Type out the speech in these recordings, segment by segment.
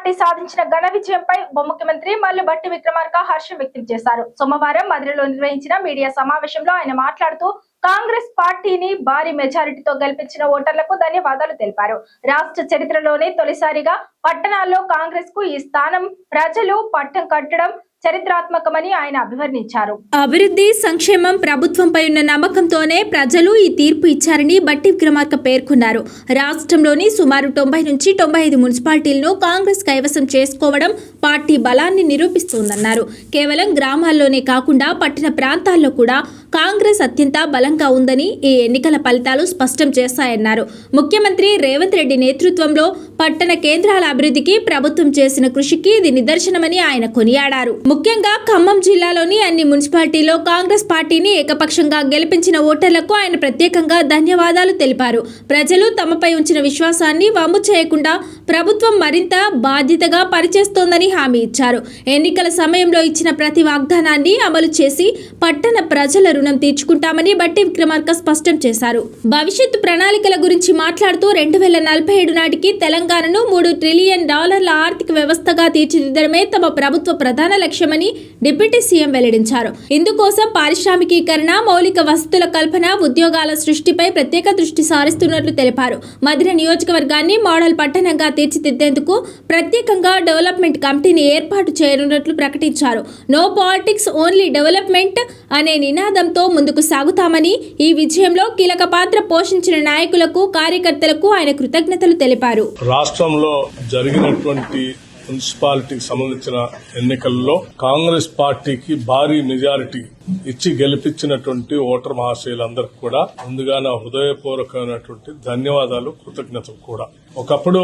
Party సాధించిన ఘన విజయంపై ఉప ముఖ్యమంత్రి మల్లు భట్టి విక్రమార్క హర్షం వ్యక్తం చేశారు. సోమవారం మధురలో నిర్వహించిన మీడియా సమావేశంలో ఆయన మాట్లాడుతూ కాంగ్రెస్ పార్టీని భారీ మెజారిటీతో గెలిపించిన ఓటర్లకు ధన్యవాదాలు తెలిపారు. రాష్ట్ర చరిత్రలోనే తొలిసారిగా పట్టణాల్లో కాంగ్రెస్ కు ఈ స్థానం ప్రజలు పట్టం కట్టడం చరిత్రాత్మకమని ఆయన అభివర్ణించారు. అభివృద్ధి సంక్షేమం ప్రభుత్వంపై ఉన్న నమ్మకంతోనే ప్రజలు ఈ తీర్పు ఇచ్చారని భట్టి విక్రమార్క పేర్కొన్నారు. రాష్ట్రంలోని సుమారు 90 నుంచి 95 మున్సిపాలిటీలను కాంగ్రెస్ కైవసం చేసుకోవడం పార్టీ బలాన్ని నిరూపిస్తోందన్నారు. కేవలం గ్రామాల్లోనే కాకుండా పట్టణ ప్రాంతాల్లో కూడా కాంగ్రెస్ అత్యంత బలంగా ఉందని ఈ ఎన్నికల ఫలితాలు స్పష్టం చేశాయన్నారు. ముఖ్యమంత్రి రేవంత్ రెడ్డి నేతృత్వంలో పట్టణ కేంద్రాల అభివృద్ధికి ప్రభుత్వం చేసిన కృషికి ఇది నిదర్శనమని ఆయన కొనియాడారు. ముఖ్యంగా ఖమ్మం జిల్లాలోని అన్ని మున్సిపాలిటీల్లో కాంగ్రెస్ పార్టీని ఏకపక్షంగా గెలిపించిన ఓటర్లకు ఆయన ప్రత్యేకంగా ధన్యవాదాలు తెలిపారు. ప్రజలు తమపై ఉంచిన విశ్వాసాన్ని వమ్ము చేయకుండా ప్రభుత్వం మరింత బాధ్యతగా పనిచేస్తోందని హామీ ఇచ్చారు. ఎన్నికల సమయంలో ఇచ్చిన ప్రతి వాగ్దానాన్ని అమలు చేసి పట్టణ ప్రజల రుణం తీర్చుకుంటామని భట్టి విక్రమార్క స్పష్టం చేశారు. భవిష్యత్తు ప్రణాళికల గురించి మాట్లాడుతూ 2047 నాటికి తెలంగాణను $3 ట్రిలియన్ ఆర్థిక వ్యవస్థగా తీర్చిదిద్దడమే తమ ప్రభుత్వ ప్రధాన లక్ష్యమని డిప్యూటీ సీఎం వెల్లడించారు. ఇందుకోసం పారిశ్రామికీకరణ, మౌలిక వసతుల కల్పన, ఉద్యోగాల సృష్టిపై ప్రత్యేక దృష్టి సారిస్తున్నట్లు తెలిపారు. మధిర నియోజకవర్గాన్ని మోడల్ పట్టణంగా తీర్చిదిద్దేందుకు ప్రత్యేకంగా డెవలప్మెంట్ కమిటీని ఏర్పాటు చేయనున్నట్లు ప్రకటించారు. నో పాలిటిక్స్ ఓన్లీ డెవలప్మెంట్ అనే నినాదంతో ముందుకు సాగుతామని, ఈ విజయంలో కీలక పాత్ర పోషించిన నాయకులకు, కార్యకర్తలకు ఆయన కృతజ్ఞతలు తెలిపారు. రాష్ట్రంలో జరిగినటువంటి మున్సిపాలిటీకి సంబంధించిన ఎన్నికల్లో కాంగ్రెస్ పార్టీకి భారీ మెజారిటీ ఇచ్చి గెలిపించినటువంటి ఓటర్ మహాశయులందరికీ కూడా ముందుగా నా హృదయపూర్వకమైనటువంటి ధన్యవాదాలు, కృతజ్ఞతలు కూడా. ఒకప్పుడు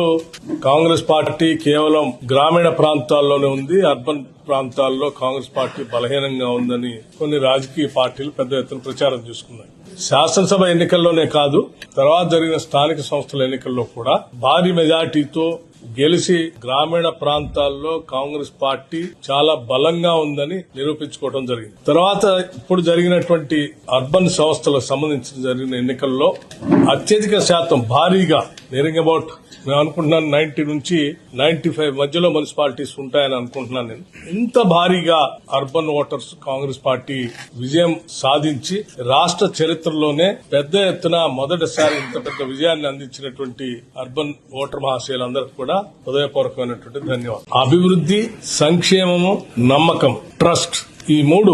కాంగ్రెస్ పార్టీ కేవలం గ్రామీణ ప్రాంతాల్లోనే ఉంది, అర్బన్ ప్రాంతాల్లో కాంగ్రెస్ పార్టీ బలహీనంగా ఉందని కొన్ని రాజకీయ పార్టీలు పెద్ద ఎత్తున ప్రచారం చేసుకున్నాయి. శాసనసభ ఎన్నికల్లోనే కాదు, తర్వాత జరిగిన స్థానిక సంస్థల ఎన్నికల్లో కూడా భారీ మెజార్టీతో గెలిచి గ్రామీణ ప్రాంతాల్లో కాంగ్రెస్ పార్టీ చాలా బలంగా ఉందని నిరూపించుకోవడం జరిగింది. తర్వాత ఇప్పుడు జరిగినటువంటి అర్బన్ సంస్థలకు సంబంధించి జరిగిన ఎన్నికల్లో అత్యధిక శాతం భారీగా నియరింగ్ అబౌట్ నేను అనుకుంటున్నాను 90 నుంచి 95 మధ్యలో మున్సిపాలిటీస్ ఉంటాయని అనుకుంటున్నాను నేను. ఇంత భారీగా అర్బన్ ఓటర్స్ కాంగ్రెస్ పార్టీ విజయం సాధించి రాష్ట్ర చరిత్రలోనే పెద్ద ఎత్తున మొదటిసారి ఇంత పెద్ద విజయాన్ని అందించినటువంటి అర్బన్ ఓటర్ మహాశయులందరికీ కూడా హృదయపూర్వకమైనటువంటి ధన్యవాదాలు. అభివృద్ధి, సంక్షేమము, నమ్మకం, ట్రస్ట్, ఈ మూడు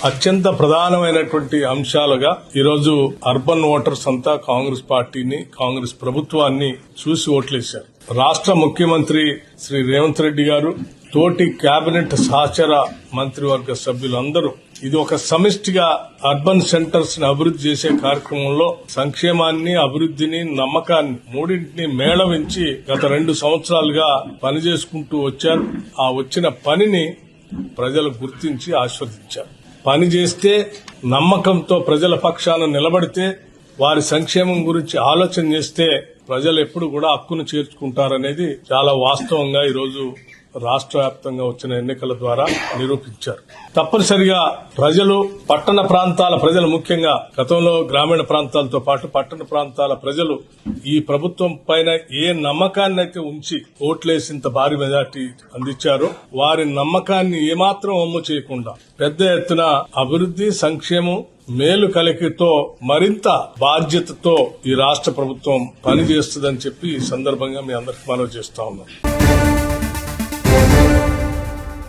అత్యంత ప్రధానమైనటువంటి అంశాలుగా ఈరోజు అర్బన్ ఓటర్స్ అంతా కాంగ్రెస్ పార్టీని, కాంగ్రెస్ ప్రభుత్వాన్ని చూసి ఓట్లేశారు. రాష్ట్ర ముఖ్యమంత్రి శ్రీ రేవంత్ రెడ్డి గారు, తోటి కేబినెట్ సహచర మంత్రివర్గ సభ్యులందరూ ఇది ఒక సమిష్టిగా అర్బన్ సెంటర్స్ ని అభివృద్ధి చేసే కార్యక్రమంలో సంక్షేమాన్ని, అభివృద్ధిని, నమ్మకాన్ని మూడింటిని మేళవించి గత 2 సంవత్సరాలుగా పనిచేసుకుంటూ వచ్చారు. ఆ వచ్చిన పనిని ప్రజలు గుర్తించి ఆస్వాదించారు. పని చేస్తే, నమ్మకంతో ప్రజల పక్షాన నిలబడితే, వారి సంక్షేమం గురించి ఆలోచన చేస్తే ప్రజలు ఎప్పుడు కూడా హక్కును చేర్చుకుంటారనేది చాలా వాస్తవంగా ఈరోజు రాష్ట్ర వ్యాప్తంగా వచ్చిన ఎన్నికల ద్వారా నిరూపించారు. తప్పనిసరిగా ప్రజలు, పట్టణ ప్రాంతాల ప్రజలు, ముఖ్యంగా గతంలో గ్రామీణ ప్రాంతాలతో పాటు పట్టణ ప్రాంతాల ప్రజలు ఈ ప్రభుత్వం పైన ఏ నమ్మకాన్ని అయితే ఉంచి ఓట్లేసింత భారీ మెజార్టీ అందించారో వారి నమ్మకాన్ని ఏమాత్రం అమ్ము చేయకుండా పెద్ద ఎత్తున అభివృద్ధి, సంక్షేమం, మేలు కలిగితో మరింత బాధ్యతతో ఈ రాష్ట్ర ప్రభుత్వం పనిచేస్తుందని చెప్పి ఈ సందర్భంగా మీ అందరికీ మనవి చేస్తా ఉన్నాం.